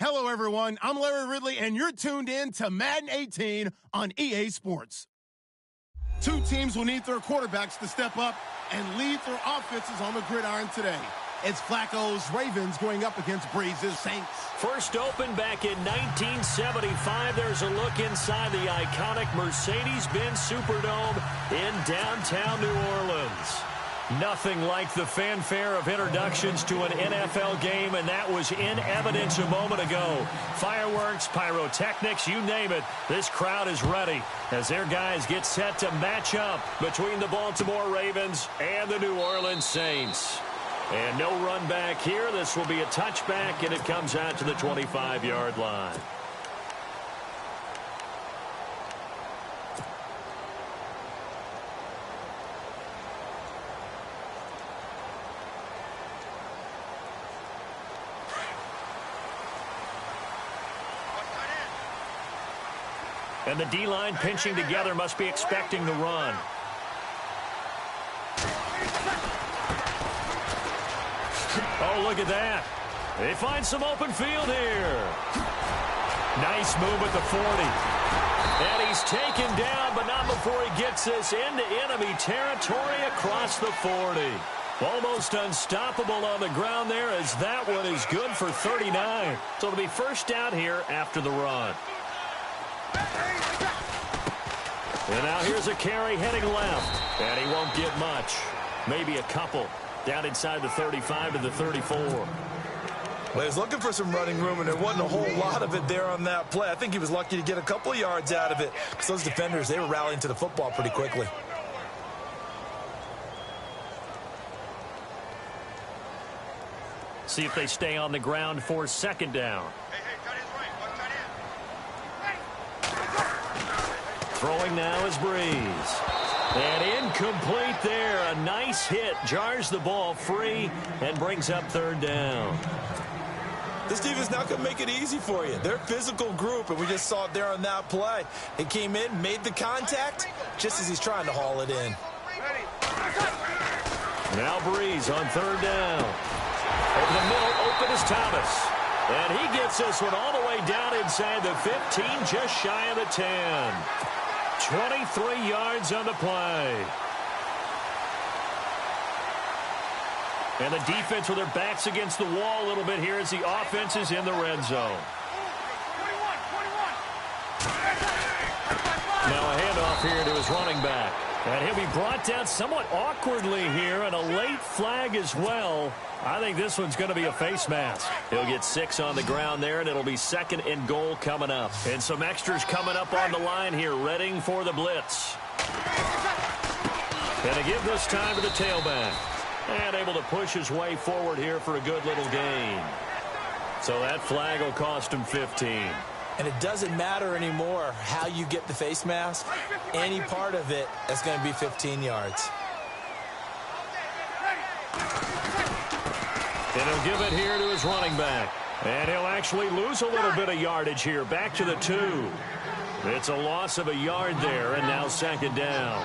Hello, everyone. I'm Larry Ridley, and you're tuned in to Madden 18 on EA Sports. Two teams will need their quarterbacks to step up and lead their offenses on the gridiron today. It's Flacco's Ravens going up against Breeze's Saints. First opened back in 1975. There's a look inside the iconic Mercedes-Benz Superdome in downtown New Orleans. Nothing like the fanfare of introductions to an NFL game, and that was in evidence a moment ago. Fireworks, pyrotechnics, you name it. This crowd is ready as their guys get set to match up between the Baltimore Ravens and the New Orleans Saints. And no run back here. This will be a touchback, and it comes out to the 25-yard line. And the D-line pinching together must be expecting the run. Oh, look at that. They find some open field here. Nice move at the 40. And he's taken down, but not before he gets this into enemy territory across the 40. Almost unstoppable on the ground there, as that one is good for 39. So it'll be first down here after the run. And now here's a carry heading left. And he won't get much. Maybe a couple. Down inside the 35 to the 34. Well, he was looking for some running room, and there wasn't a whole lot of it there on that play. I think he was lucky to get a couple of yards out of it, because those defenders, they were rallying to the football pretty quickly. See if they stay on the ground for second down. Throwing now is Breeze. And incomplete there. A nice hit. Jars the ball free and brings up third down. This defense not going to make it easy for you. They're a physical group, and we just saw it there on that play. It came in, made the contact, just as he's trying to haul it in. Now Breeze on third down. Over the middle, open is Thomas. And he gets this one all the way down inside the 15, just shy of the 10. 23 yards on the play. And the defense with their backs against the wall a little bit here as the offense is in the red zone. Now a handoff here to his running back. And he'll be brought down somewhat awkwardly here, and a late flag as well. I think this one's going to be a face mask. He'll get 6 on the ground there, and it'll be second and goal coming up. And some extras coming up on the line here, readying for the blitz. And a give this time to the tailback. And able to push his way forward here for a good little gain. So that flag will cost him 15. And it doesn't matter anymore how you get the face mask. Any part of it is going to be 15 yards. And he'll give it here to his running back. And he'll actually lose a little bit of yardage here. Back to the 2. It's a loss of a yard there, and now second down.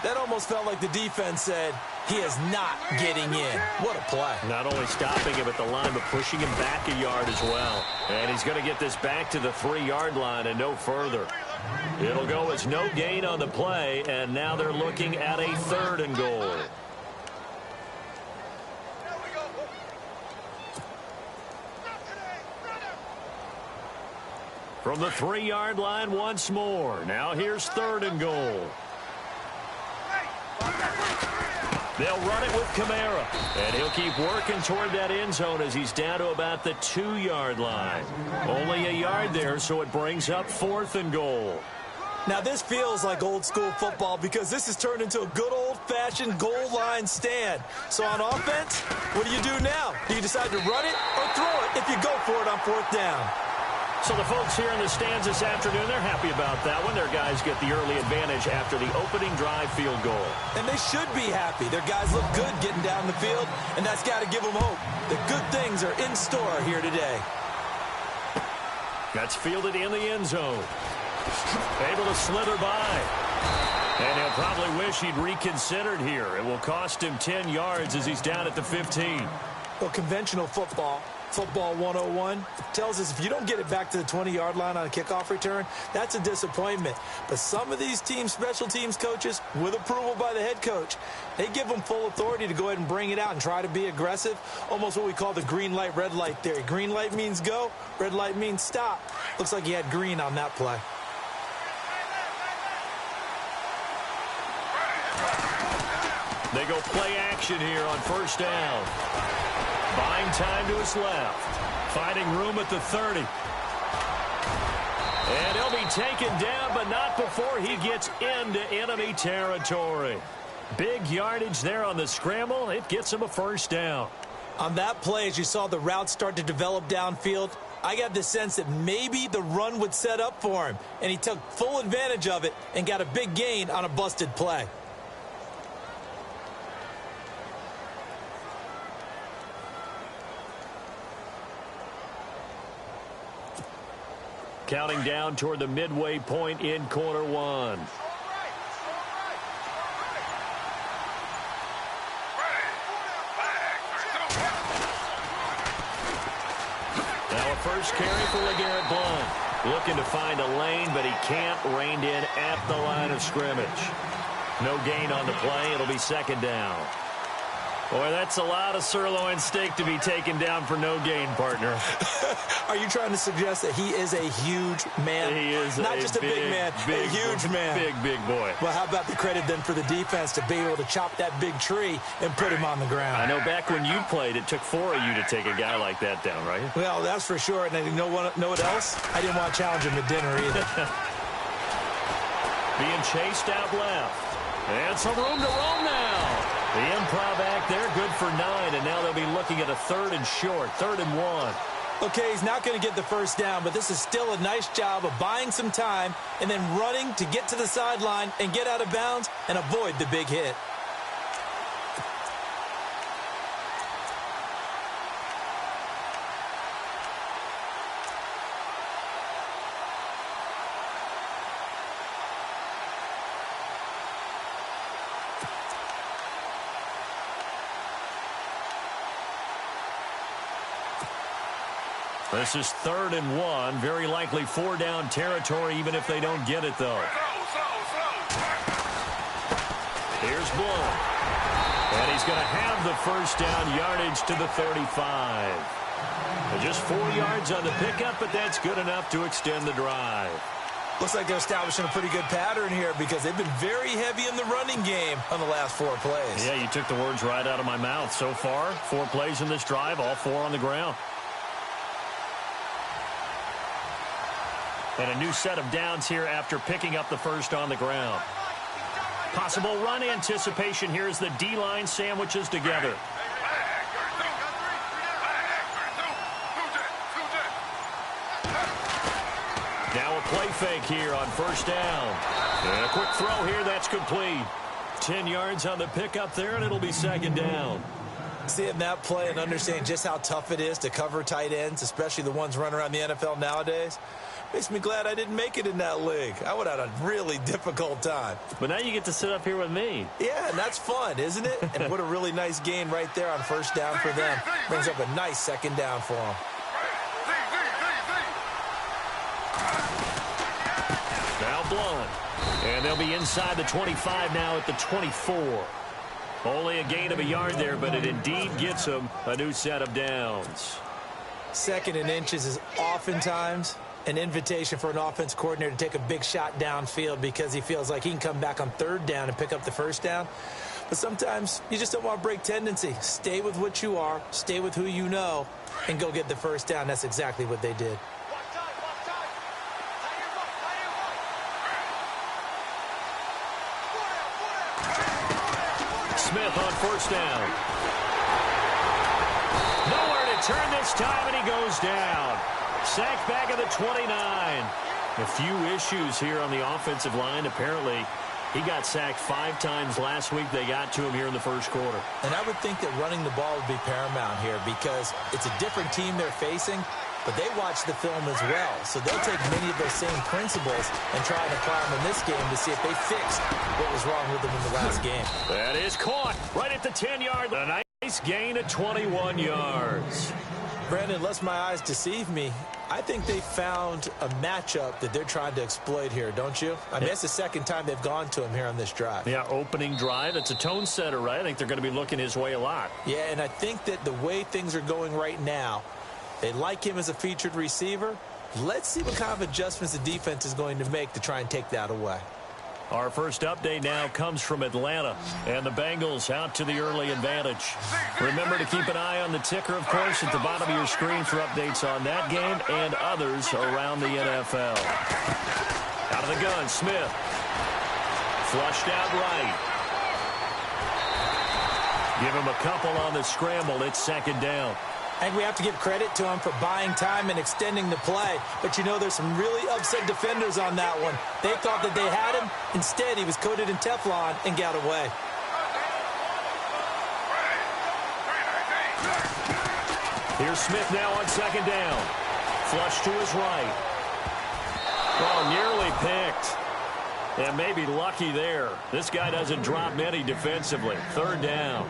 That almost felt like the defense said, he is not getting in. What a play. Not only stopping him at the line, but pushing him back a yard as well. And he's going to get this back to the 3-yard line and no further. It'll go as no gain on the play, and now they're looking at a 3rd and goal. From the 3-yard line once more. Now here's 3rd and goal. They'll run it with Kamara. And he'll keep working toward that end zone as he's down to about the 2-yard line. Only a yard there, so it brings up 4th and goal. Now this feels like old school football because this has turned into a good old-fashioned goal line stand. So on offense, what do you do now? Do you decide to run it or throw it if you go for it on 4th down? So the folks here in the stands this afternoon, they're happy about that one. Their guys get the early advantage after the opening drive field goal. And they should be happy. Their guys look good getting down the field, and that's got to give them hope. The good things are in store here today. That's fielded in the end zone. Able to slither by. And he'll probably wish he'd reconsidered here. It will cost him 10 yards as he's down at the 15. Well, conventional football 101, tells us if you don't get it back to the 20-yard line on a kickoff return, that's a disappointment. But some of these teams, special teams coaches, with approval by the head coach, they give them full authority to go ahead and bring it out and try to be aggressive, almost what we call the green light, red light theory. Green light means go, red light means stop. Looks like he had green on that play. They go play action here on first down. Buying time to his left. Finding room at the 30. And he'll be taken down, but not before he gets into enemy territory. Big yardage there on the scramble. It gets him a first down. On that play, as you saw the route start to develop downfield, I got the sense that maybe the run would set up for him. And he took full advantage of it and got a big gain on a busted play. Counting down toward the midway point in quarter one. Now a first carry for LeGarrette Blount. Looking to find a lane, but he can't. Reined in at the line of scrimmage. No gain on the play. It'll be second down. Boy, that's a lot of sirloin steak to be taken down for no gain, partner. Are you trying to suggest that he is a huge man? He is not just a big man, a huge man. Big boy. Well, how about the credit then for the defense to be able to chop that big tree and put him on the ground? I know back when you played, it took 4 of you to take a guy like that down, right? Well, that's for sure. And you know what else? I didn't want to challenge him at dinner either. Being chased out left. And some room to roam now. The improv act there, good for 9, and now they'll be looking at a 3rd and short, 3rd and 1. Okay, he's not going to get the first down, but this is still a nice job of buying some time and then running to get to the sideline and get out of bounds and avoid the big hit. This is 3rd and 1. Very likely 4-down territory, even if they don't get it, though. Here's Blount. And he's going to have the first down, yardage to the 35. Just 4 yards on the pickup, but that's good enough to extend the drive. Looks like they're establishing a pretty good pattern here because they've been very heavy in the running game on the last 4 plays. Yeah, you took the words right out of my mouth. So far, 4 plays in this drive, all 4 on the ground. And a new set of downs here after picking up the first on the ground. Possible run anticipation here as the D-line sandwiches together. Now a play fake here on first down. And a quick throw here, that's complete. 10 yards on the pickup there, and it'll be second down. Seeing that play and understanding just how tough it is to cover tight ends, especially the ones running around the NFL nowadays, makes me glad I didn't make it in that league. I would have had a really difficult time. But now you get to sit up here with me. Yeah, and that's fun, isn't it? And what a really nice gain right there on first down for them. Brings up a nice second down for them. Now Blount. And they'll be inside the 25 now at the 24. Only a gain of a yard there, but it indeed gets them a new set of downs. 2nd and inches is oftentimes an invitation for an offense coordinator to take a big shot downfield because he feels like he can come back on 3rd down and pick up the first down. But sometimes you just don't want to break tendency. Stay with what you are, stay with who you know, and go get the first down. That's exactly what they did. Smith on first down. Nowhere to turn this time, and he goes down. Sacked back at the 29. A few issues here on the offensive line. Apparently, he got sacked 5 times last week. They got to him here in the first quarter. And I would think that running the ball would be paramount here because it's a different team they're facing, but they watch the film as well. So they'll take many of those same principles and try and apply them in this game to see if they fixed what was wrong with them in the last game. That is caught right at the 10-yard line. A nice Nice gain of 21 yards. Brandon, unless my eyes deceive me, I think they found a matchup that they're trying to exploit here, don't you? I mean, that's the second time they've gone to him here on this drive. Yeah, opening drive. It's a tone setter, right? I think they're going to be looking his way a lot. Yeah, and I think that the way things are going right now, they like him as a featured receiver. Let's see what kind of adjustments the defense is going to make to try and take that away. Our first update now comes from Atlanta, and the Bengals out to the early advantage. Remember to keep an eye on the ticker, of course, at the bottom of your screen for updates on that game and others around the NFL. Out of the gun, Smith. Flushed out right. Give him a couple on the scramble. It's second down. I think we have to give credit to him for buying time and extending the play. But, you know, there's some really upset defenders on that one. They thought that they had him. Instead, he was coated in Teflon and got away. Here's Smith now on second down. Flush to his right. Oh, nearly picked. And maybe lucky there. This guy doesn't drop many defensively. Third down.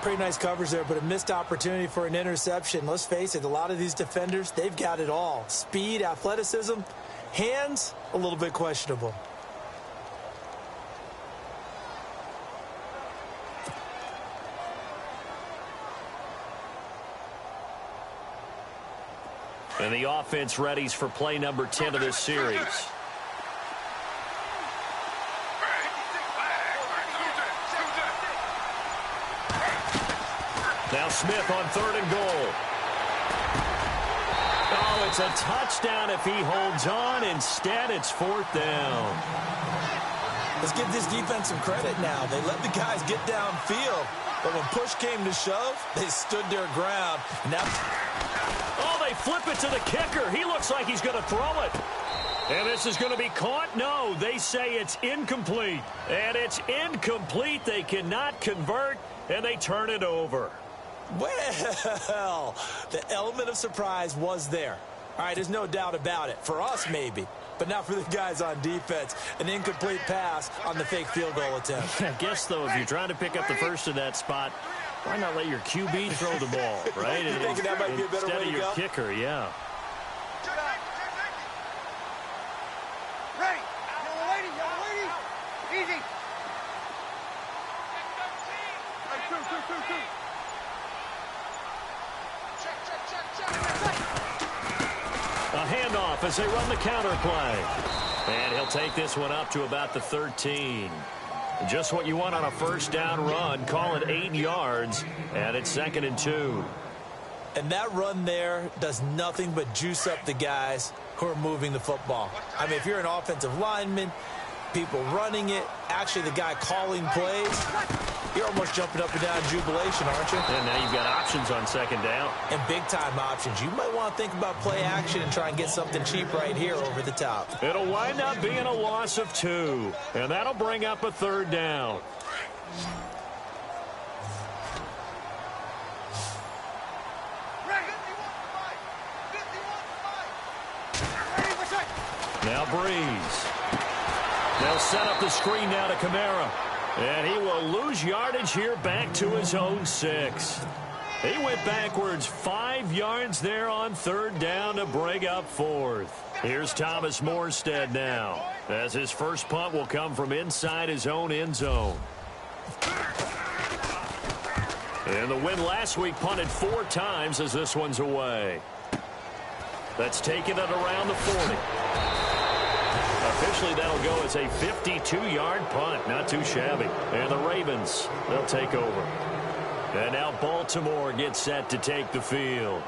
Pretty nice coverage there, but a missed opportunity for an interception. Let's face it, a lot of these defenders, they've got it all. Speed, athleticism, hands, a little bit questionable. And the offense readies for play number 10 of this series. Now Smith on third and goal. Oh, it's a touchdown if he holds on. Instead, it's fourth down. Let's give this defense some credit now. They let the guys get downfield. But when push came to shove, they stood their ground. Now, oh, they flip it to the kicker. He looks like he's going to throw it. And this is going to be caught? No, they say it's incomplete. And it's incomplete. They cannot convert, and they turn it over. Well, the element of surprise was there. All right, there's no doubt about it. For us, maybe. But not for the guys on defense. An incomplete pass on the fake field goal attempt. I guess, though, if you're trying to pick up the first in that spot, why not let your QB throw the ball, right? You think that might be a better way to go? Instead of your kicker, yeah. Ready. Young lady. Easy. Two. A handoff as they run the counter play. And he'll take this one up to about the 13. Just what you want on a first down run. Call it 8 yards, and it's 2nd and 2. And that run there does nothing but juice up the guys who are moving the football. I mean, if you're an offensive lineman, people running it, actually the guy calling plays, you're almost jumping up and down in jubilation, aren't you? And now you've got options on second down. And big-time options. You might want to think about play action and try and get something cheap right here over the top. It'll wind up being a loss of 2. And that'll bring up a third down. Now Breeze. They'll set up the screen now to Kamara. And he will lose yardage here back to his own 6. He went backwards 5 yards there on third down to bring up fourth. Here's Thomas Morstead now, as his first punt will come from inside his own end zone. And the win last week punted 4 times as this one's away. That's taken it around the 40. Officially, that'll go as a 52-yard punt. Not too shabby. And the Ravens, they'll take over. And now Baltimore gets set to take the field.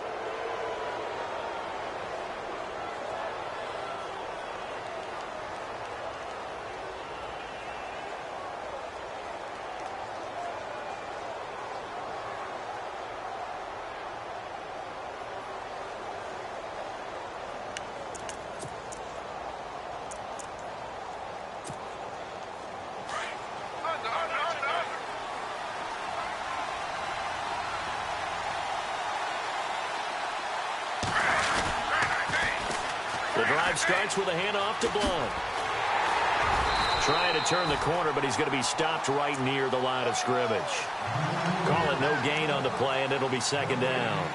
The drive starts with a handoff to Blount. Trying to turn the corner, but he's going to be stopped right near the line of scrimmage. Call it no gain on the play, and it'll be second down.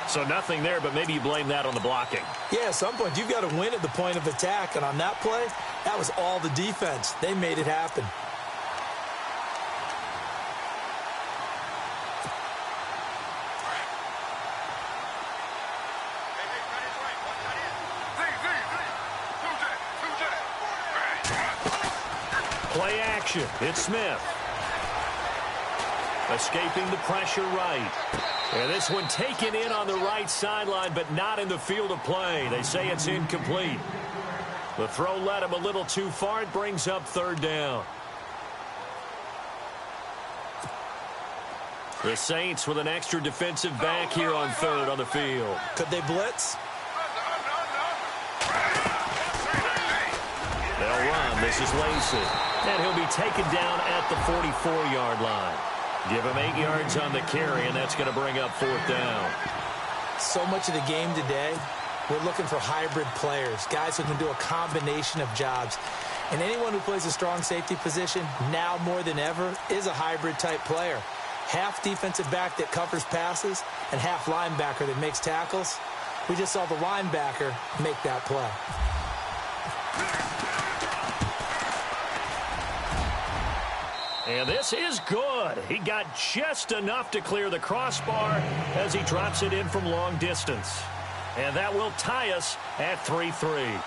So nothing there, but maybe you blame that on the blocking. Yeah, at some point, you've got to win at the point of attack. And on that play, that was all the defense. They made it happen. Play action. It's Smith. Escaping the pressure right. And this one taken in on the right sideline, but not in the field of play. They say it's incomplete. The throw led him a little too far. It brings up third down. The Saints with an extra defensive back here on third on the field. Could they blitz? They'll run. This is Lacey. And he'll be taken down at the 44-yard line. Give him 8 yards on the carry, and that's going to bring up fourth down. So much of the game today, we're looking for hybrid players, guys who can do a combination of jobs. And anyone who plays a strong safety position, now more than ever, is a hybrid-type player. Half defensive back that covers passes and half linebacker that makes tackles. We just saw the linebacker make that play. And this is good. He got just enough to clear the crossbar as he drops it in from long distance. And that will tie us at 3-3.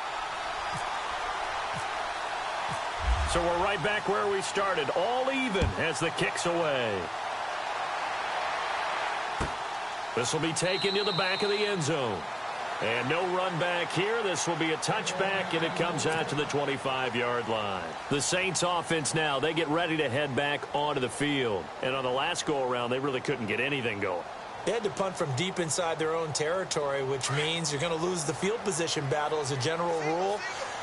So we're right back where we started, all even as the kick's away. This will be taken to the back of the end zone. And no run back here. This will be a touchback, and it comes out to the 25-yard line. The Saints offense now, they get ready to head back onto the field. And on the last go-around, they really couldn't get anything going. They had to punt from deep inside their own territory, which means you're going to lose the field position battle as a general rule.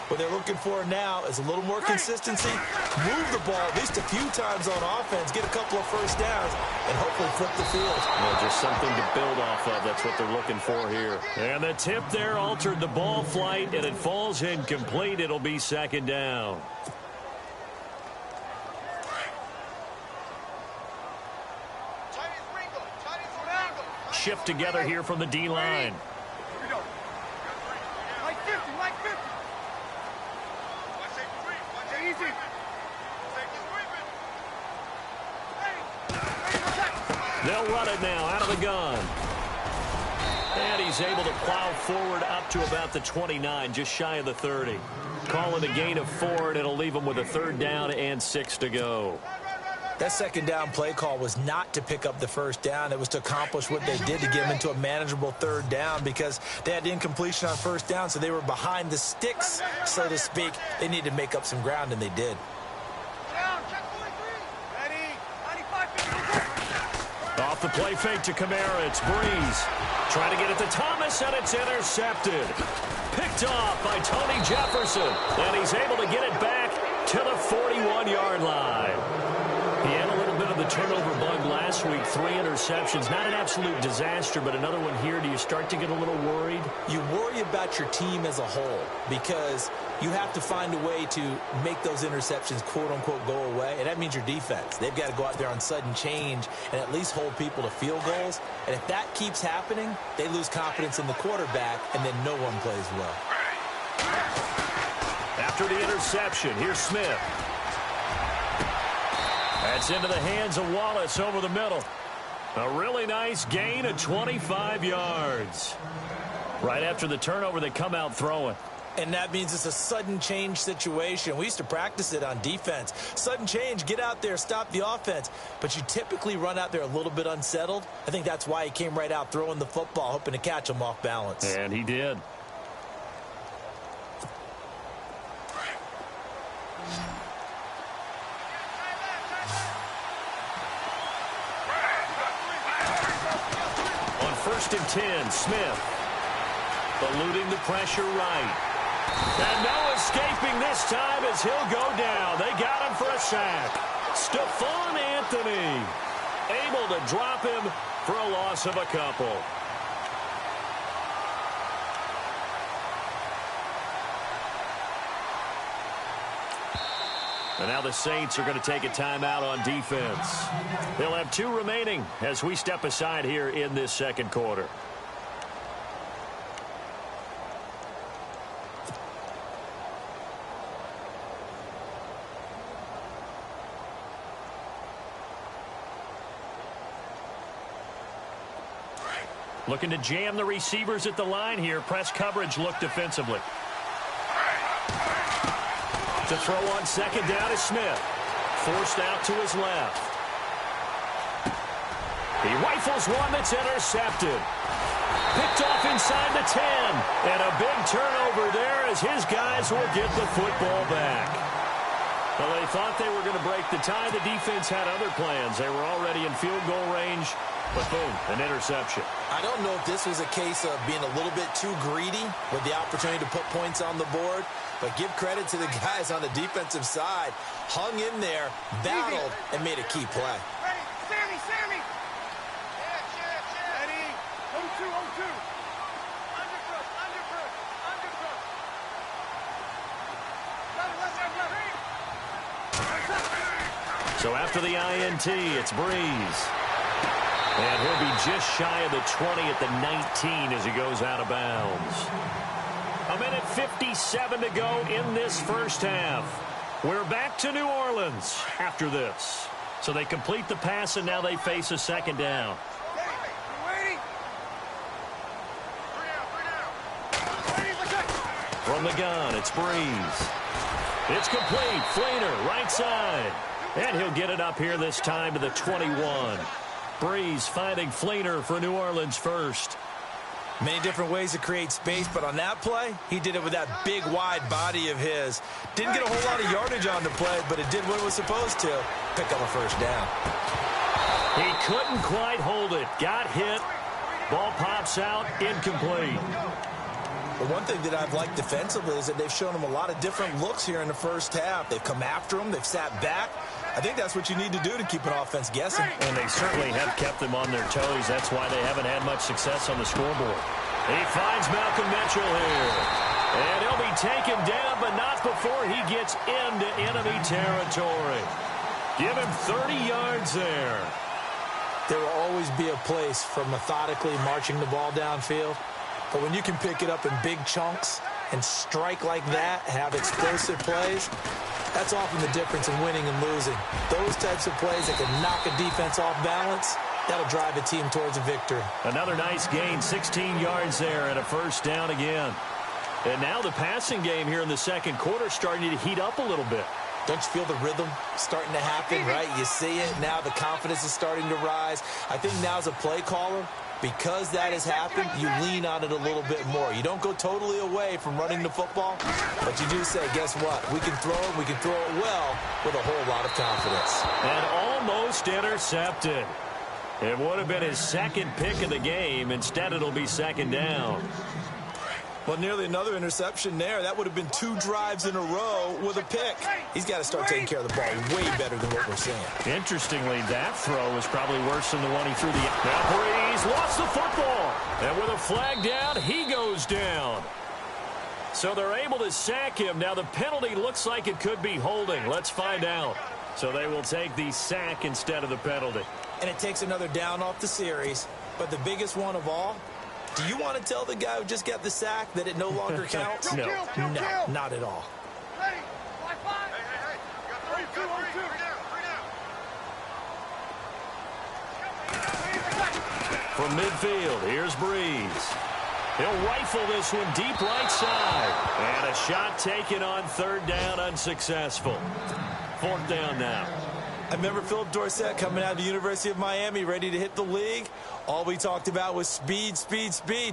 What they're looking for now is a little more consistency, move the ball at least a few times on offense, get a couple of first downs, and hopefully flip the field. Well, just something to build off of. That's what they're looking for here. And the tip there altered the ball flight, and it falls incomplete. It'll be second down. Shift together here from the D-line. They'll run it now out of the gun. And he's able to plow forward up to about the 29, just shy of the 30. Call it a gain of 4, and it'll leave him with a third down and 6 to go. That second down play call was not to pick up the first down. It was to accomplish what they did to get them into a manageable third down because they had incompletion on first down, so they were behind the sticks, so to speak. They needed to make up some ground, and they did. Off the play fake to Kamara, it's Breeze. Trying to get it to Thomas, and it's intercepted. Picked off by Tony Jefferson, and he's able to get it back to the 41-yard line. He had a little bit of the turnover bug last week, 3 interceptions. Not an absolute disaster, but another one here. Do you start to get a little worried? You worry about your team as a whole because you have to find a way to make those interceptions, quote-unquote, go away, and that means your defense. They've got to go out there on sudden change and at least hold people to field goals, and if that keeps happening, they lose confidence in the quarterback, and then no one plays well. After the interception, here's Smith. That's into the hands of Wallace over the middle. A really nice gain of 25 yards. Right after the turnover, they come out throwing. And that means it's a sudden change situation. We used to practice it on defense. Sudden change, get out there, stop the offense. But you typically run out there a little bit unsettled. I think that's why he came right out throwing the football, hoping to catch him off balance. And he did. On 1st and 10, Smith eluding the pressure right. And no escaping this time as he'll go down. They got him for a sack. Stephon Anthony able to drop him for a loss of a couple. And now the Saints are going to take a timeout on defense. They'll have 2 remaining as we step aside here in this second quarter. Looking to jam the receivers at the line here. Press coverage look defensively. To throw on second down is Smith. Forced out to his left. He rifles one that's intercepted. Picked off inside the 10. And a big turnover there as his guys will get the football back. Well, they thought they were going to break the tie. The defense had other plans. They were already in field goal range. But boom, an interception. I don't know if this was a case of being a little bit too greedy with the opportunity to put points on the board, but give credit to the guys on the defensive side. Hung in there, battled, and made a key play. Ready, Sammy! Ready, 0-2. Underfoot. Left. So after the INT, it's Breeze. And he'll be just shy of the 20 at the 19 as he goes out of bounds. 1:57 to go in this first half. We're back to New Orleans after this. So they complete the pass, and now they face a second down. From the gun, it's Breeze. It's complete. Fleener, right side. And he'll get it up here this time to the 21. Breeze finding Fleener for New Orleans first. Many different ways to create space, but on that play, he did it with that big, wide body of his. Didn't get a whole lot of yardage on the play, but it did what it was supposed to. Pick up a first down. He couldn't quite hold it. Got hit. Ball pops out. Incomplete. The one thing that I've liked defensively is that they've shown him a lot of different looks here in the first half. They've come after him. They've sat back. I think that's what you need to do to keep an offense guessing. And they certainly have kept them on their toes. That's why they haven't had much success on the scoreboard. He finds Malcolm Mitchell here. And he'll be taken down, but not before he gets into enemy territory. Give him 30 yards there. There will always be a place for methodically marching the ball downfield. But when you can pick it up in big chunks and strike like that, have explosive plays, that's often the difference in winning and losing. Those types of plays that can knock a defense off balance, that'll drive a team towards a victory. Another nice gain, 16 yards there and a first down again. And now the passing game here in the second quarter starting to heat up a little bit. Don't you feel the rhythm starting to happen, right? You see it. Now the confidence is starting to rise. I think now as a play caller, because that has happened, you lean on it a little bit more. You don't go totally away from running the football, but you do say, guess what? We can throw it. We can throw it well with a whole lot of confidence. And almost intercepted. It would have been his second pick of the game. Instead, it'll be second down. Well, nearly another interception there. That would have been 2 drives in a row with a pick. He's got to start taking care of the ball way better than what we're seeing. Interestingly, that throw was probably worse than the one he threw. Now Breeze lost the football. And with a flag down, he goes down. So they're able to sack him. Now the penalty looks like it could be holding. Let's find out. So they will take the sack instead of the penalty. And it takes another down off the series. But the biggest one of all, do you want to tell the guy who just got the sack that it no longer counts? No. No, not at all. Ready, 5-5. Hey. You got 3 down. From midfield, here's Breeze. He'll rifle this one deep right side. And a shot taken on third down, unsuccessful. Fourth down now. I remember Philip Dorsett coming out of the University of Miami ready to hit the league. All we talked about was speed.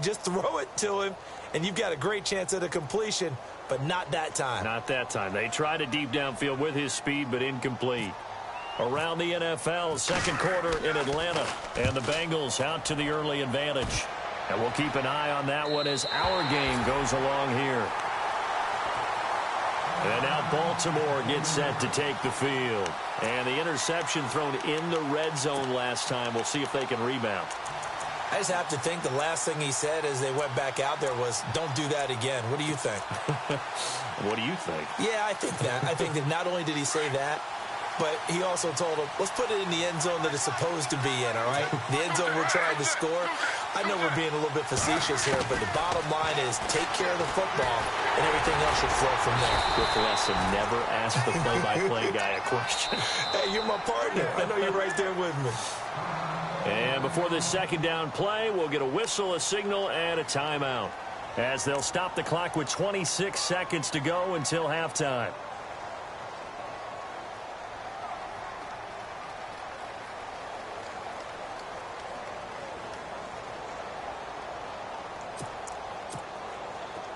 Just throw it to him, and you've got a great chance at a completion, but not that time. Not that time. They tried a deep downfield with his speed, but incomplete. Around the NFL, second quarter in Atlanta, and the Bengals out to the early advantage. And we'll keep an eye on that one as our game goes along here. And now Baltimore gets set to take the field. And the interception thrown in the red zone last time. We'll see if they can rebound. I just have to think the last thing he said as they went back out there was, don't do that again. What do you think? What do you think? Yeah, I think that. I think that not only did he say that, but he also told him, let's put it in the end zone that it's supposed to be in, all right? The end zone we're trying to score. I know we're being a little bit facetious here, but the bottom line is take care of the football, and everything else should flow from there. Good lesson. Never ask the play-by-play guy a question. Hey, you're my partner. I know you're right there with me. And before this second down play, we'll get a whistle, a signal, and a timeout, as they'll stop the clock with 26 seconds to go until halftime.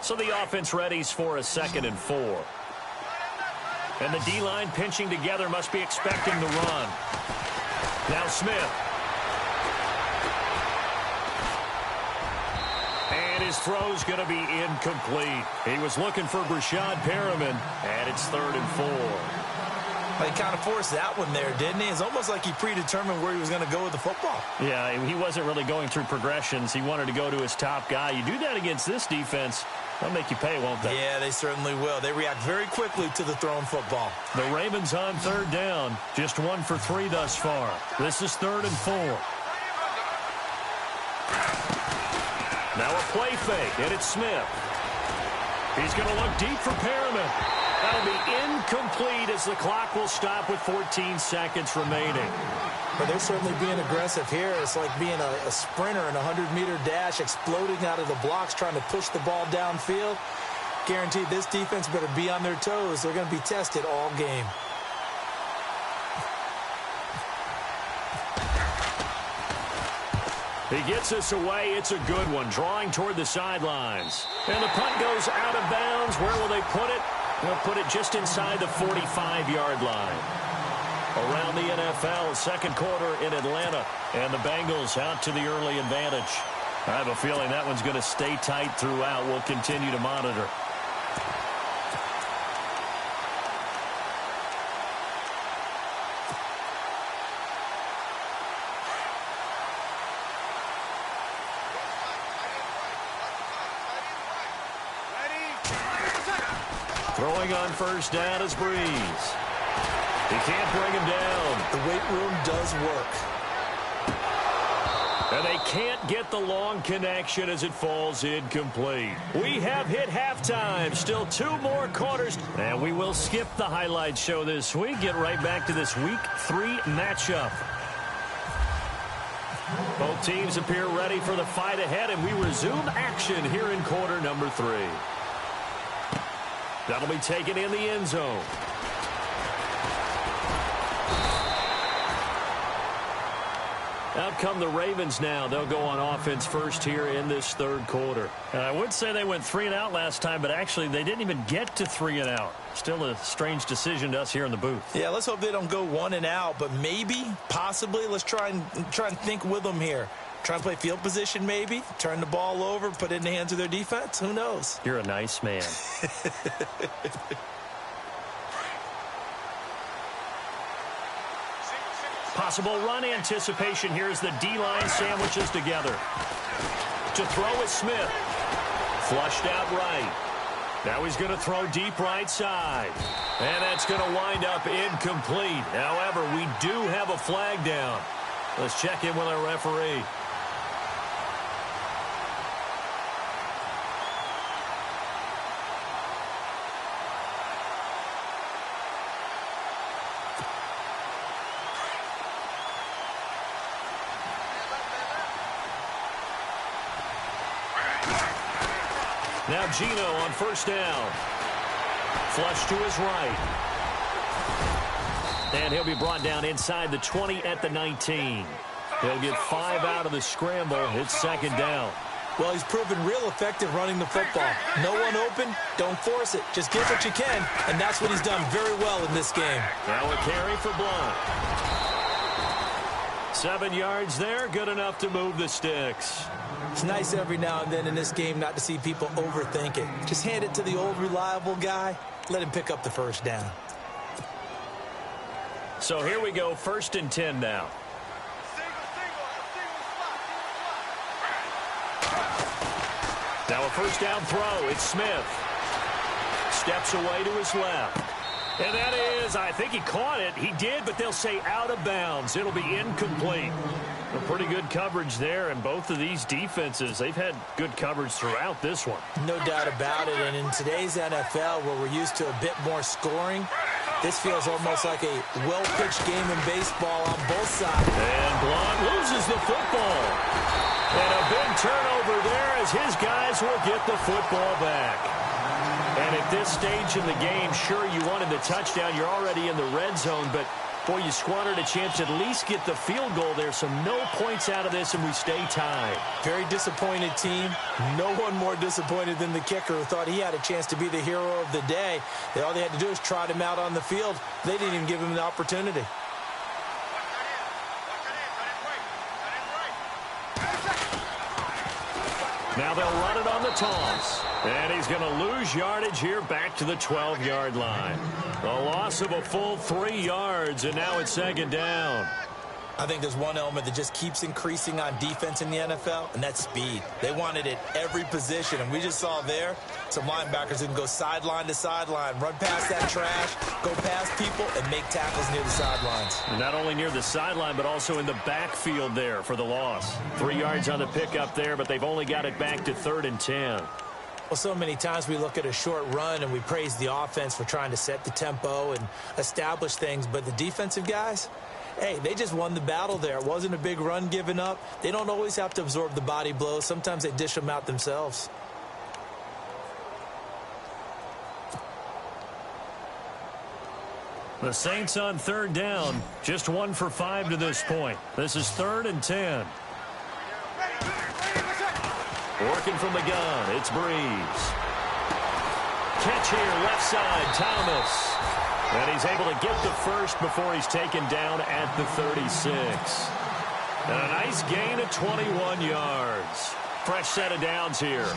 So the offense readies for a 2nd and 4. And the D-line pinching together must be expecting the run. Now Smith. And his throw's going to be incomplete. He was looking for Brashad Perriman, and it's 3rd and 4. Well, he kind of forced that one there, didn't he? It's almost like he predetermined where he was going to go with the football. Yeah, he wasn't really going through progressions. He wanted to go to his top guy. You do that against this defense, they'll make you pay, won't they? Yeah, they certainly will. They react very quickly to the thrown football. The Ravens on 3rd down. Just 1 for 3 thus far. This is 3rd and 4. Now a play fake, and it's Smith. He's going to look deep for Perriman. That'll be incomplete as the clock will stop with 14 seconds remaining. But they're certainly being aggressive here. It's like being a sprinter in a 100-meter dash, exploding out of the blocks, trying to push the ball downfield. Guaranteed this defense better be on their toes. They're going to be tested all game. He gets us away. It's a good one, drawing toward the sidelines. And the punt goes out of bounds. Where will they put it? They'll put it just inside the 45-yard line. Around the NFL, second quarter in Atlanta, and the Bengals out to the early advantage. I have a feeling that one's going to stay tight throughout. We'll continue to monitor. Throwing on 1st down is Breeze. He can't bring him down. The weight room does work. And they can't get the long connection as it falls incomplete. We have hit halftime. Still 2 more quarters. And we will skip the highlight show this week. Get right back to this Week 3 matchup. Both teams appear ready for the fight ahead, and we resume action here in quarter number 3. That'll be taken in the end zone. Out come the Ravens now. They'll go on offense first here in this 3rd quarter. And I would say they went 3 and out last time, but actually they didn't even get to 3 and out. Still a strange decision to us here in the booth. Yeah, let's hope they don't go 1 and out, but maybe, possibly, let's try and think with them here. Try and play field position maybe, turn the ball over, put it in the hands of their defense. Who knows? You're a nice man. Possible run anticipation here as the D-line sandwiches together. To throw is Smith. Flushed out right. Now he's going to throw deep right side. And that's going to wind up incomplete. However, we do have a flag down. Let's check in with our referee. Now Gino on 1st down. Flush to his right. And he'll be brought down inside the 20 at the 19. He'll get 5 out of the scramble. It's 2nd down. Well, he's proven real effective running the football. No one open, don't force it. Just get what you can, and that's what he's done very well in this game. Now a carry for Blunt. 7 yards there, good enough to move the sticks. It's nice every now and then in this game not to see people overthink it. Just hand it to the old reliable guy. Let him pick up the 1st down. So here we go, 1st and 10 now. Now a first down throw. It's Smith. Steps away to his left. And that is, I think he caught it. He did, but they'll say out of bounds. It'll be incomplete. A pretty good coverage there, and both of these defenses, they've had good coverage throughout this one. No doubt about it, and in today's NFL, where we're used to a bit more scoring, this feels almost like a well-pitched game in baseball on both sides. And Blount loses the football. And a big turnover there as his guys will get the football back. And at this stage in the game, sure, you wanted the touchdown. You're already in the red zone, but boy, you squandered a chance to at least get the field goal there, so no points out of this, and we stay tied. Very disappointed team. No one more disappointed than the kicker, who thought he had a chance to be the hero of the day. All they had to do was trot him out on the field. They didn't even give him the opportunity. Now they'll run it on the toss. And he's going to lose yardage here back to the 12-yard line. A loss of a full 3 yards, and now it's second down. I think there's one element that just keeps increasing on defense in the NFL, and that's speed. They want it at every position, and we just saw there some linebackers who can go sideline to sideline, run past that trash, go past people, and make tackles near the sidelines. And not only near the sideline, but also in the backfield there for the loss. 3 yards on the pickup there, but they've only got it back to 3rd and 10. Well, so many times we look at a short run and we praise the offense for trying to set the tempo and establish things, but the defensive guys, hey, they just won the battle there. It wasn't a big run given up. They don't always have to absorb the body blows. Sometimes they dish them out themselves. The Saints on 3rd down, just 1 for 5 to this point. This is 3rd and 10. Working from the gun, it's Breeze. Catch here, left side, Thomas. And he's able to get the first before he's taken down at the 36. And a nice gain of 21 yards. Fresh set of downs here.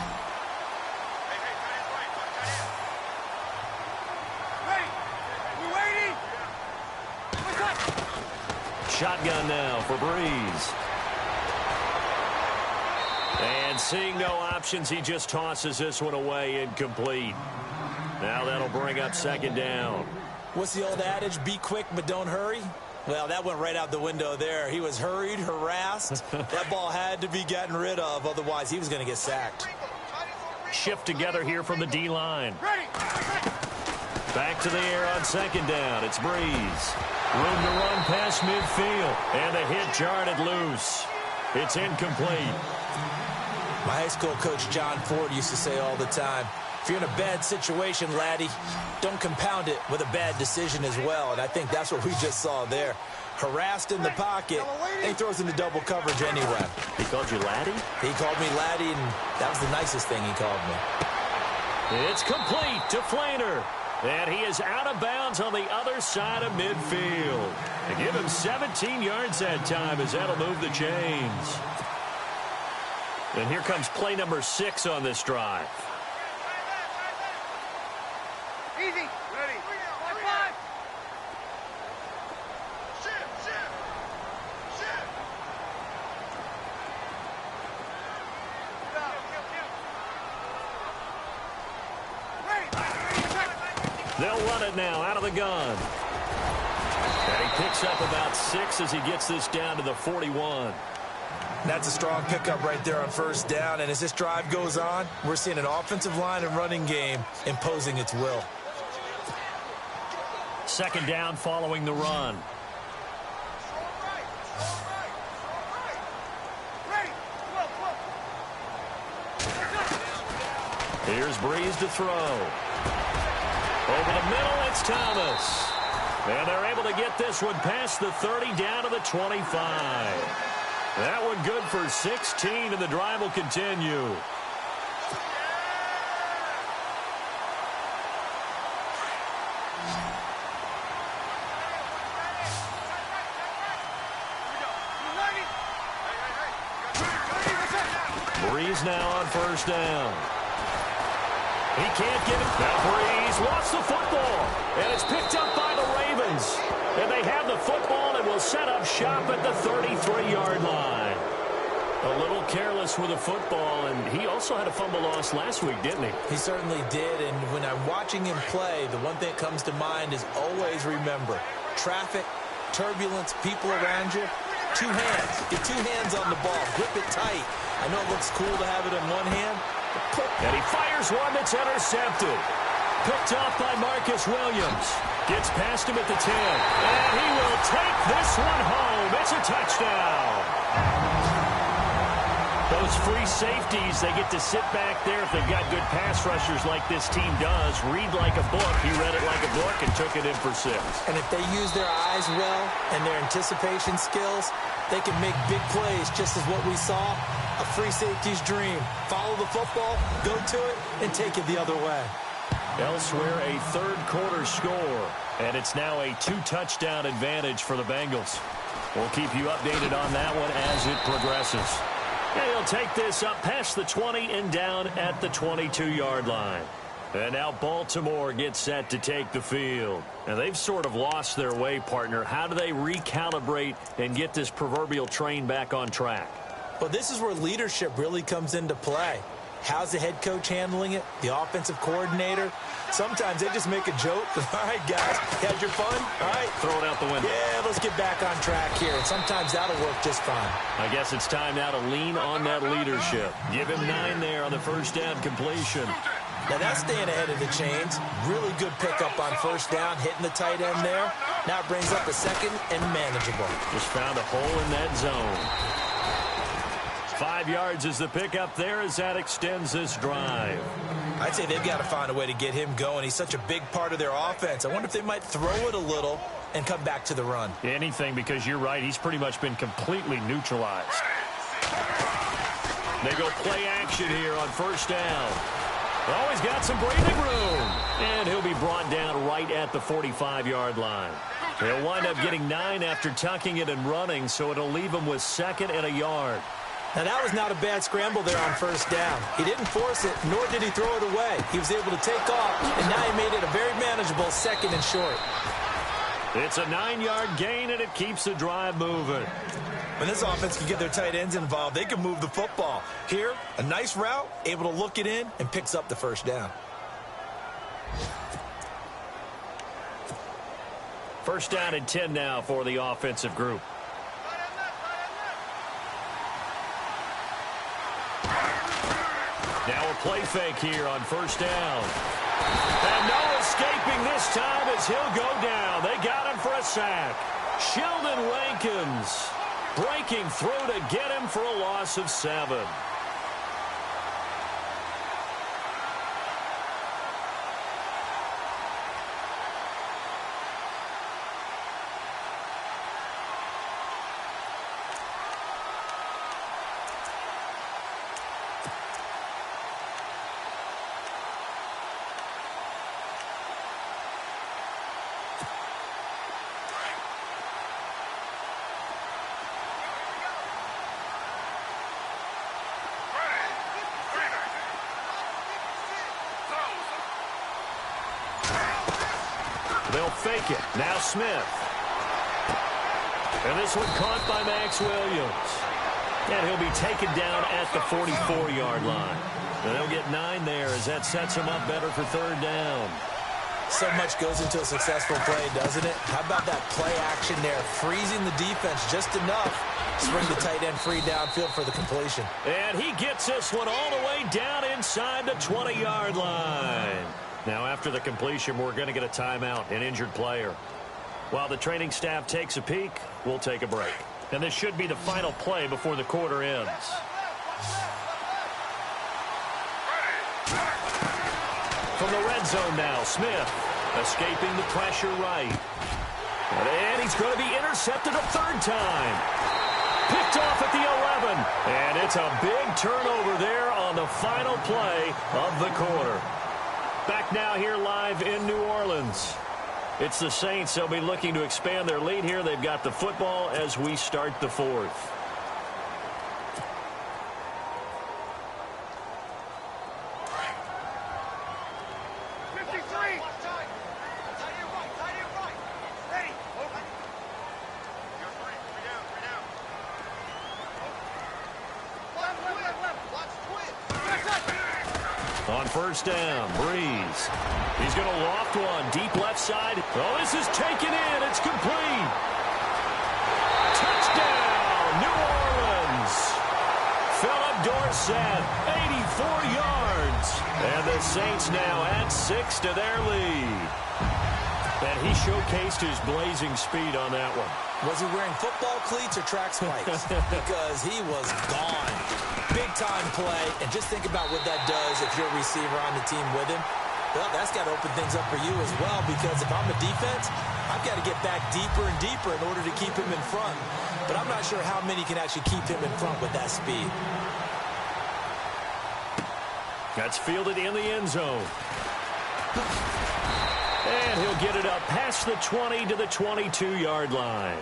Shotgun now for Breeze. And seeing no options, he just tosses this one away, incomplete. Now that'll bring up second down. What's the old adage? Be quick, but don't hurry. Well, that went right out the window there. He was hurried, harassed. That ball had to be gotten rid of, otherwise he was going to get sacked. Shift together here from the D-line. Back to the air on second down. It's Breeze. Room to run past midfield. And the hit jarred it loose. It's incomplete. My high school coach, John Ford, used to say all the time, if you're in a bad situation, laddie, don't compound it with a bad decision as well. And I think that's what we just saw there. Harassed in the pocket, and he throws into double coverage anyway. He called you laddie? He called me laddie, and that was the nicest thing he called me. It's complete to Flainer. And he is out of bounds on the other side of midfield. They give him 17 yards that time as that'll move the chains. And here comes play number 6 on this drive. Easy. Ready. 5. Shift. They'll run it now out of the gun. And he picks up about 6 as he gets this down to the 41. That's a strong pickup right there on first down. And as this drive goes on, we're seeing an offensive line and running game imposing its will. Second down following the run. Here's Breeze to throw. Over the middle, it's Thomas. And they're able to get this one past the 30 down to the 25. That one good for 16, and the drive will continue. Breeze now on first down. He can't get it. Now Breeze lost the football, and it's picked up by the Ravens. And they have the football and will set up shop at the 33-yard line. A little careless with a football, and he also had a fumble loss last week, didn't he? He certainly did, and when I'm watching him play, the one thing that comes to mind is always remember, traffic, turbulence, people around you, two hands. Get two hands on the ball. Grip it tight. I know it looks cool to have it in one hand. And he fires one that's intercepted. Picked off by Marcus Williams. Gets past him at the 10. And he will take this one home. It's a touchdown. Those free safeties, they get to sit back there if they've got good pass rushers like this team does. Read like a book. He read it like a book and took it in for 6. And if they use their eyes well and their anticipation skills, they can make big plays, just as what we saw. A free safety's dream. Follow the football, go to it, and take it the other way. Elsewhere, a third-quarter score, and it's now a 2-touchdown advantage for the Bengals. We'll keep you updated on that one as it progresses. And he'll take this up past the 20 and down at the 22-yard line. And now Baltimore gets set to take the field. And they've sort of lost their way, partner. How do they recalibrate and get this proverbial train back on track? Well, this is where leadership really comes into play. How's the head coach handling it? The offensive coordinator? Sometimes they just make a joke. All right, guys, you had your fun? All right. Throw it out the window. Yeah, let's get back on track here. And sometimes that'll work just fine. I guess it's time now to lean on that leadership. Give him 9 there on the first down completion. Now that's staying ahead of the chains. Really good pickup on first down, hitting the tight end there. Now it brings up a second and manageable. Just found a hole in that zone. 5 yards is the pickup there as that extends this drive. I'd say they've got to find a way to get him going. He's such a big part of their offense. I wonder if they might throw it a little and come back to the run. Anything, because you're right. He's pretty much been completely neutralized. They go play action here on first down. Always got some breathing room. And he'll be brought down right at the 45-yard line. They'll wind up getting 9 after tucking it and running, so it'll leave him with 2nd and a yard. Now, that was not a bad scramble there on first down. He didn't force it, nor did he throw it away. He was able to take off, and now he made it a very manageable 2nd and short. It's a 9-yard gain, and it keeps the drive moving. When this offense can get their tight ends involved, they can move the football. Here, a nice route, able to look it in, and picks up the first down. First down and 10 now for the offensive group. Now a play fake here on first down. And no escaping this time as he'll go down. They got him for a sack. Sheldon Rankins breaking through to get him for a loss of 7. They'll fake it. Now Smith. And this one caught by Max Williams. And he'll be taken down at the 44-yard line. And they'll get 9 there as that sets him up better for third down. So much goes into a successful play, doesn't it? How about that play action there? Freezing the defense just enough to bring the tight end free downfield for the completion. And he gets this one all the way down inside the 20-yard line. Now, after the completion, we're going to get a timeout, an injured player. While the training staff takes a peek, we'll take a break. And this should be the final play before the quarter ends. From the red zone now, Smith escaping the pressure right. And he's going to be intercepted a third time. Picked off at the 11. And it's a big turnover there on the final play of the quarter. Back now here live in New Orleans. It's the Saints. They'll be looking to expand their lead here. They've got the football as we start the fourth. on first down. Breeze. He's going to loft one. Deep left side. Oh, this is taken in. It's complete. Touchdown, New Orleans. Philip Dorsett, 84 yards. And the Saints now add 6 to their lead. And he showcased his blazing speed on that one. Was he wearing football cleats or track spikes? Because he was gone. Big-time play. And just think about what that does if you're a receiver on the team with him. Well, that's got to open things up for you as well, because if I'm a defense, I've got to get back deeper and deeper in order to keep him in front. But I'm not sure how many can actually keep him in front with that speed. That's fielded in the end zone. And he'll get it up past the 20 to the 22-yard line.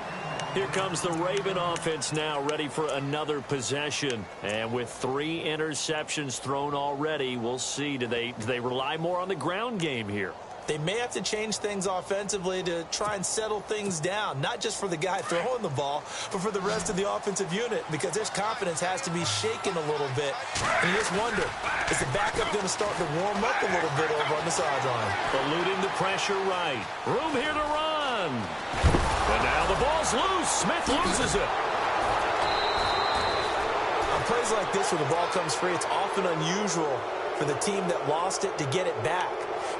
Here comes the Raven offense now, ready for another possession. And with 3 interceptions thrown already, we'll see. Do they rely more on the ground game here? They may have to change things offensively to try and settle things down, not just for the guy throwing the ball, but for the rest of the offensive unit, because their confidence has to be shaken a little bit. And you just wonder, is the backup going to start to warm up a little bit over on the sideline? Eluding the pressure right. Room here to run. And now the ball's loose. Smith loses it. On plays like this where the ball comes free, it's often unusual for the team that lost it to get it back,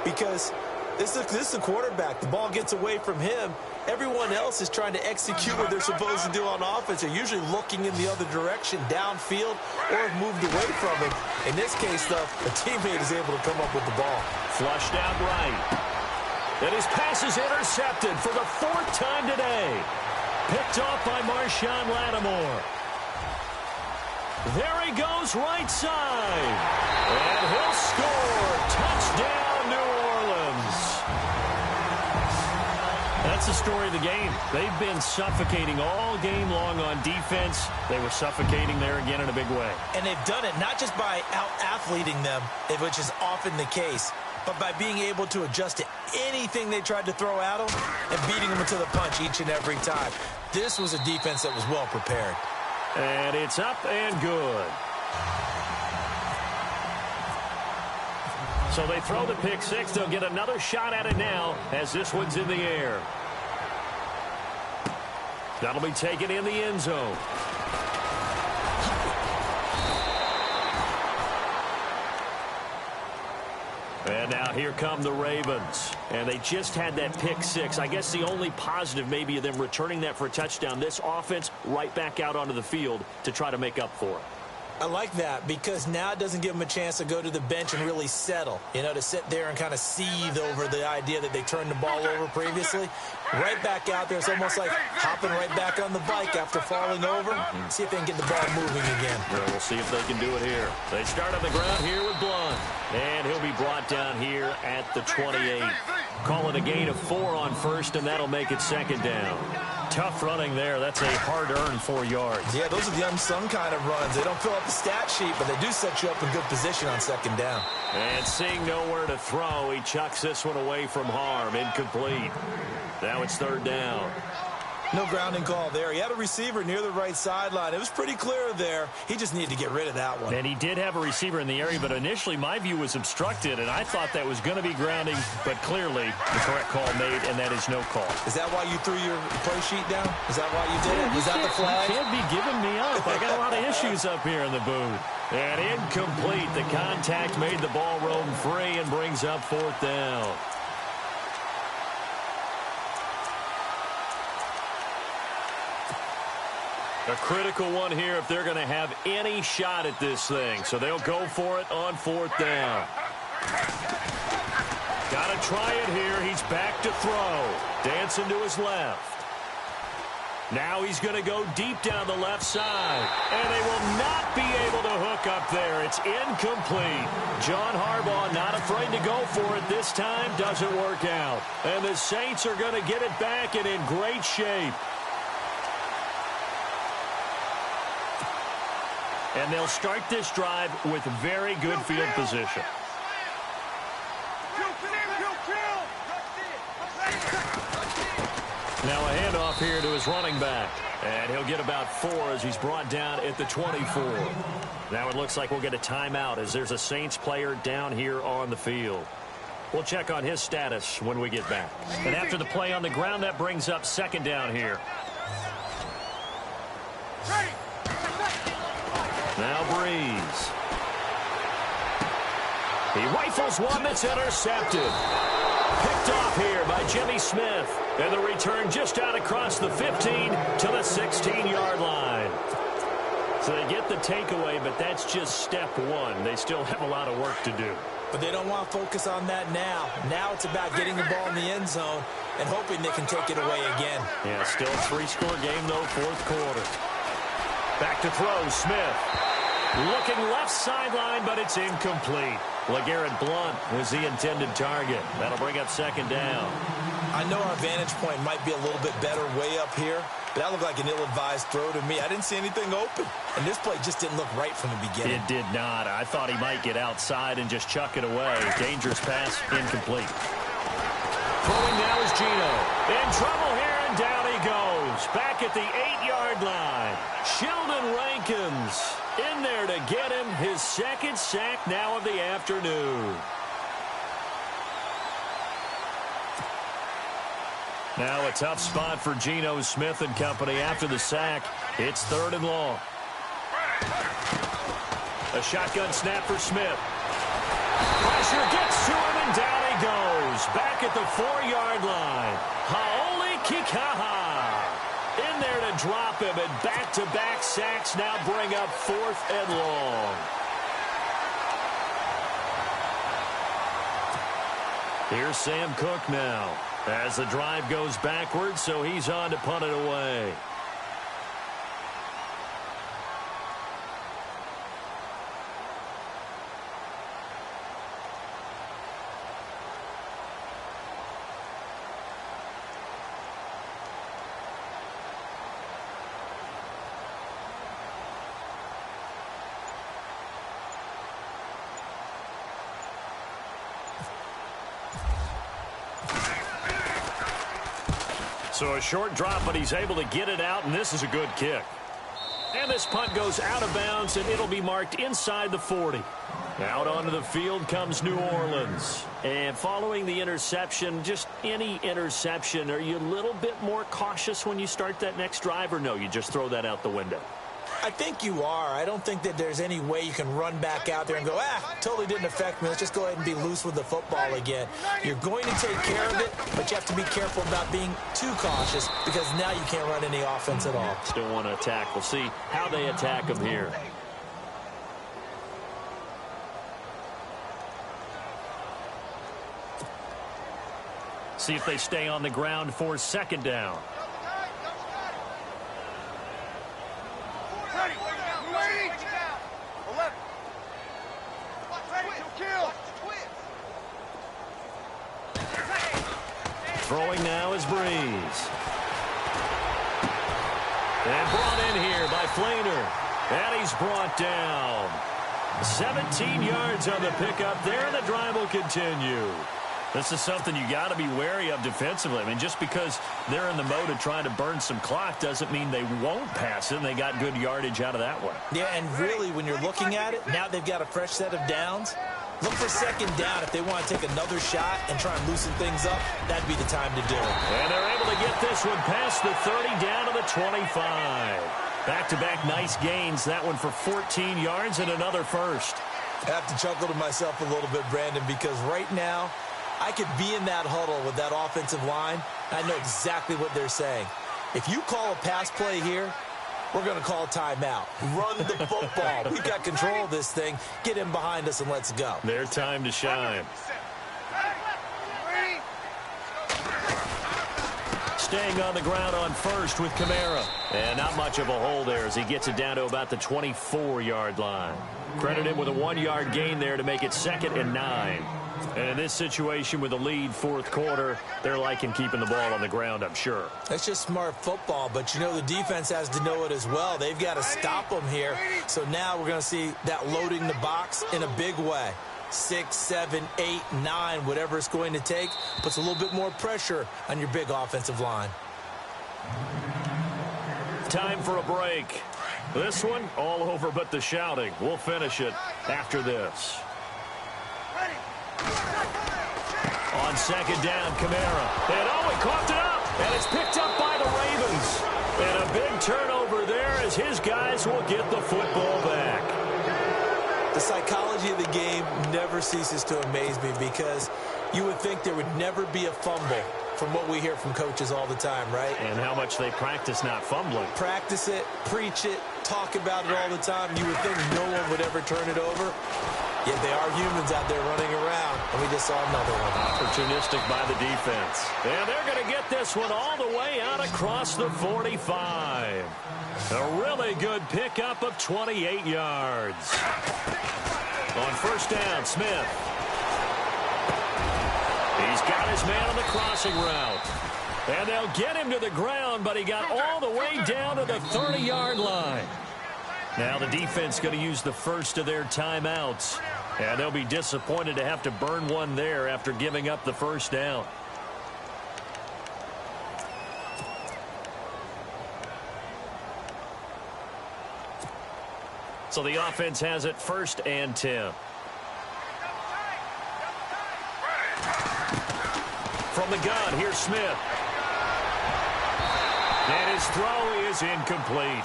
because this is the quarterback. The ball gets away from him. Everyone else is trying to execute what they're supposed to do on offense. They're usually looking in the other direction, downfield, or have moved away from him. In this case, though, a teammate is able to come up with the ball. Flushed out right. And his pass is intercepted for the 4th time today. Picked off by Marshawn Lattimore. There he goes, right side. And he'll score. Touchdown, New Orleans. That's the story of the game. They've been suffocating all game long on defense. They were suffocating there again in a big way. And they've done it not just by out-athleting them, which is often the case, but by being able to adjust to anything they tried to throw at them and beating them to the punch each and every time. This was a defense that was well prepared. And it's up and good. So they throw the pick 6. They'll get another shot at it now as this one's in the air. That'll be taken in the end zone. And now here come the Ravens. And they just had that pick 6. I guess the only positive maybe of them returning that for a touchdown. This offense right back out onto the field to try to make up for it. I like that, because now it doesn't give them a chance to go to the bench and really settle, to sit there and kind of seethe over the idea that they turned the ball over previously. Right back out there. It's almost like hopping right back on the bike after falling over. See if they can get the ball moving again. Well, we'll see if they can do it here. They start on the ground here with Blunt. And he'll be brought down here at the 28. Call it a gain of 4 on first, and that'll make it 2nd down. Tough running there. That's a hard-earned 4 yards. Yeah, those are the unsung kind of runs. They don't fill up the stat sheet, but they do set you up in good position on 2nd down. And seeing nowhere to throw, he chucks this one away from harm. Incomplete. Now it's 3rd down. No grounding call there. He had a receiver near the right sideline. It was pretty clear there. He just needed to get rid of that one. And he did have a receiver in the area, but initially my view was obstructed, and I thought that was going to be grounding, but clearly the correct call made, and that is no call. Is that why you threw your play sheet down? Is that why you did it? Was that the flag? You can't be giving me up. I got a lot of issues up here in the booth. And incomplete. The contact made the ball roam free and brings up 4th down. A critical one here if they're going to have any shot at this thing. So they'll go for it on 4th down. Got to try it here. He's back to throw. Dancing to his left. Now he's going to go deep down the left side. And they will not be able to hook up there. It's incomplete. John Harbaugh not afraid to go for it this time. Doesn't work out. And the Saints are going to get it back and in great shape. And they'll start this drive with very good field position. Now a handoff here to his running back. And he'll get about 4 as he's brought down at the 24. Now it looks like we'll get a timeout as there's a Saints player down here on the field. We'll check on his status when we get back. And after the play on the ground, that brings up second down here. Now Breeze. He rifles one that's intercepted. Picked off here by Jimmy Smith. And the return just out across the 15 to the 16-yard line. So they get the takeaway, but that's just step one. They still have a lot of work to do. But they don't want to focus on that now. Now it's about getting the ball in the end zone and hoping they can take it away again. Yeah, still a 3-score game, though, fourth quarter. Back to throw, Smith. Looking left sideline, but it's incomplete. LeGarrette Blount was the intended target. That'll bring up second down. I know our vantage point might be a little bit better way up here, but that looked like an ill-advised throw to me. I didn't see anything open, and this play just didn't look right from the beginning. It did not. I thought he might get outside and just chuck it away. Dangerous pass, incomplete. Throwing now is Geno. In trouble here, and down he goes. Back at the 8-yard line. Sheldon Rankins in there to get him his second sack now of the afternoon. Now a tough spot for Geno Smith and company after the sack. It's 3rd and long. A shotgun snap for Smith. Pressure gets to him, and down he goes. Back at the 4-yard line. Haoli Kikaha in there to drop him, and back-to-back sacks now bring up 4th and long. Here's Sam Cook now as the drive goes backwards, so he's on to punt it away. So a short drop, but he's able to get it out, and this is a good kick. And this punt goes out of bounds, and it'll be marked inside the 40. Out onto the field comes New Orleans. And following the interception, just any interception, are you a little bit more cautious when you start that next drive, or no, you just throw that out the window? I think you are. I don't think that there's any way you can run back out there and go, totally didn't affect me. Let's just go ahead and be loose with the football again. You're going to take care of it, but you have to be careful about being too cautious because now you can't run any offense at all. Still want to attack. We'll see how they attack him here. See if they stay on the ground for second down. Throwing now is Breeze. And brought in here by Flainer. And he's brought down. 17 yards on the pickup there, and the drive will continue. This is something you got to be wary of defensively. I mean, just because they're in the mode of trying to burn some clock doesn't mean they won't pass it, and they got good yardage out of that one. Yeah, and really, when you're looking at it, now they've got a fresh set of downs. Look for second down if they want to take another shot and try and loosen things up. That'd be the time to do it. And they're able to get this one past the 30 down to the 25. Back-to-back nice gains. That one for 14 yards and another first. I have to chuckle to myself a little bit, Brandon, because right now I could be in that huddle with that offensive line. I know exactly what they're saying. If you call a pass play here, we're going to call a timeout. Run the football. We've got control of this thing. Get him behind us and let's go. Their time to shine. Staying on the ground on first with Kamara. And not much of a hole there as he gets it down to about the 24-yard line. Credit him with a 1-yard gain there to make it 2nd and 9. And in this situation with a lead fourth quarter, they're liking keeping the ball on the ground, I'm sure. That's just smart football, but you know the defense has to know it as well. They've got to stop them here. So now we're going to see that loading the box in a big way. 6, 7, 8, 9, whatever it's going to take, puts a little bit more pressure on your big offensive line. Time for a break. This one, all over but the shouting. We'll finish it after this. On second down, Kamara. And he coughed it up. And it's picked up by the Ravens. And a big turnover there as his guys will get the football back. The psychology of the game never ceases to amaze me because you would think there would never be a fumble from what we hear from coaches all the time, right? And how much they practice not fumbling. Practice it, preach it, talk about it all the time. You would think no one would ever turn it over. Yet they are humans out there running around, and we just saw another one. Opportunistic by the defense. And they're going to get this one all the way out across the 45. A really good pickup of 28 yards. On first down, Smith. He's got his man on the crossing route. And they'll get him to the ground, but he got all the way down to the 30-yard line. Now the defense going to use the first of their timeouts. And they'll be disappointed to have to burn one there after giving up the first down. So the offense has it 1st and 10. From the gun, here's Smith. And his throw is incomplete.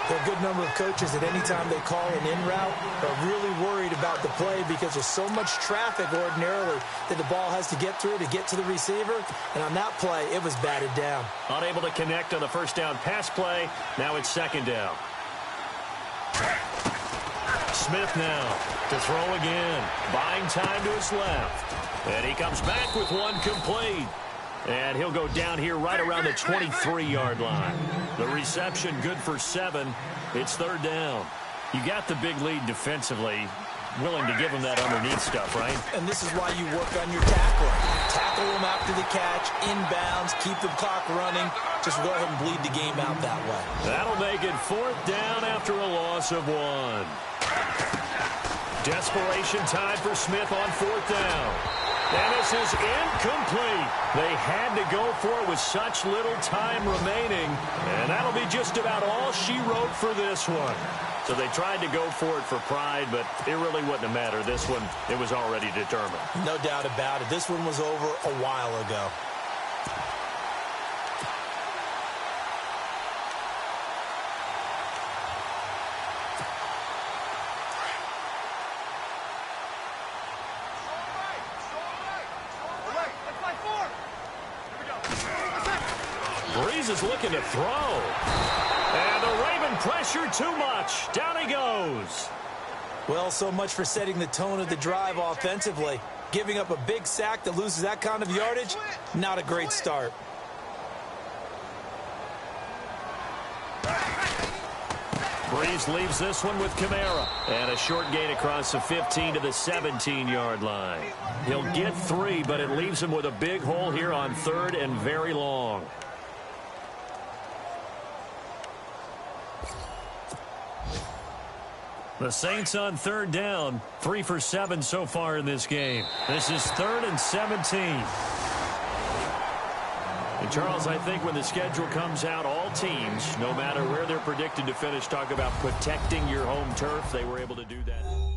There are a good number of coaches at any time they call an in route are really worried about the play because there's so much traffic ordinarily that the ball has to get through to get to the receiver. And on that play, it was batted down. Unable to connect on the first down pass play. Now it's second down. Smith now to throw again. Buying time to his left. And he comes back with one complete. And he'll go down here right around the 23-yard line. The reception good for 7. It's 3rd down. You got the big lead defensively. Willing to give him that underneath stuff, right? And this is why you work on your tackling. Tackle them after the catch, inbounds, keep the clock running. Just go ahead and bleed the game out that way. That'll make it 4th down after a loss of 1. Desperation time for Smith on 4th down. And this is incomplete. They had to go for it with such little time remaining. And that'll be just about all she wrote for this one. So they tried to go for it for pride, but it really wouldn't have mattered. This one, it was already determined. No doubt about it. This one was over a while ago. Breeze is looking to throw. And the Raven pressure too much. Down he goes. Well, so much for setting the tone of the drive offensively. Giving up a big sack that loses that kind of yardage, not a great start. Breeze leaves this one with Kamara. And a short gain across the 15 to the 17-yard line. He'll get 3, but it leaves him with a big hole here on 3rd and very long. The Saints on 3rd down, 3 for 7 so far in this game. This is 3rd and 17. And Charles, I think when the schedule comes out, all teams, no matter where they're predicted to finish, talk about protecting your home turf. They were able to do that.